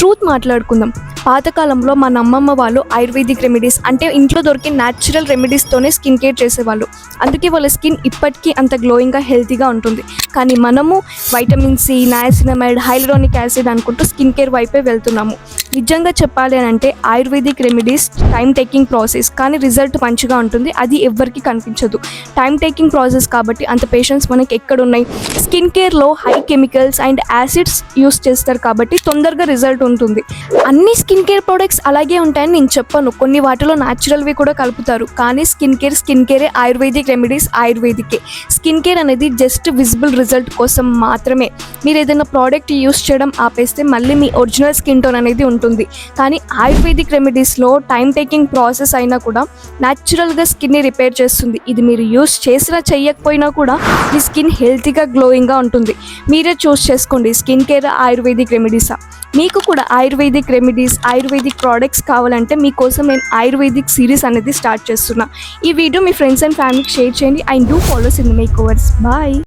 Truth మాట్లాడుకుందాం. పాతకాలంలో మన అమ్మమ్మ వాళ్ళు ఆయుర్వేదిక్ రెమెడీస్ అంటే ఇంట్లో దొరికే న్యాచురల్ రెమెడీస్తోనే స్కిన్ కేర్ చేసేవాళ్ళు. అందుకే వాళ్ళ స్కిన్ ఇప్పటికీ అంత గ్లోయింగ్గా హెల్తీగా ఉంటుంది. కానీ మనము vitamin C, niacinamide, hyaluronic acid అనుకుంటూ స్కిన్ కేర్ వైపే వెళ్తున్నాము. నిజంగా చెప్పాలి అని అంటే ayurvedic remedies time taking process, కానీ రిజల్ట్ మంచిగా ఉంటుంది. అది ఎవ్వరికి కనిపించదు. టైం టేకింగ్ ప్రాసెస్ కాబట్టి అంత పేషెన్స్ మనకి ఎక్కడున్నాయి. స్కిన్ కేర్లో high chemicals and acids use చేస్తారు కాబట్టి తొందరగా రిజల్ట్ ఉంటుంది. అన్ని స్కిన్ కేర్ ప్రొడక్ట్స్ అలాగే ఉంటాయని నేను చెప్పను. కొన్ని వాటిలో న్యాచురల్వి కూడా కలుపుతారు. కానీ స్కిన్ కేరే ఆయుర్వేదిక్ రెమెడీస్ ఆయుర్వేదికే. స్కిన్ కేర్ అనేది జస్ట్ విజిబుల్ రిజల్ట్ కోసం మాత్రమే. మీరు ఏదైనా ప్రోడక్ట్ యూస్ చేయడం ఆపేస్తే మళ్ళీ మీ ఒరిజినల్ స్కిన్ టోన్ అనేది ఉంటుంది. కానీ ఆయుర్వేదిక్ రెమెడీస్లో టైం టేకింగ్ ప్రాసెస్ అయినా కూడా న్యాచురల్గా స్కిన్ని రిపేర్ చేస్తుంది. ఇది మీరు యూస్ చేసినా చెయ్యకపోయినా కూడా మీ స్కిన్ హెల్తీగా గ్లోయింగ్గా ఉంటుంది. మీరే చూస్ చేసుకోండి, స్కిన్ కేర్ ఆయుర్వేదిక్ రెమెడీసా. మీకు కూడా ఆయుర్వేదిక్ రెమెడీస్, ఆయుర్వేదిక్ ప్రోడక్ట్స్ కావాలంటే మీకోసం నేను ఆయుర్వేదిక్ సిరీస్ అనేది స్టార్ట్ చేస్తున్నా. ఈ వీడియో మీ ఫ్రెండ్స్ అండ్ ఫ్యామిలీకి షేర్ చేయండి. And do follows in makeovers. Bye.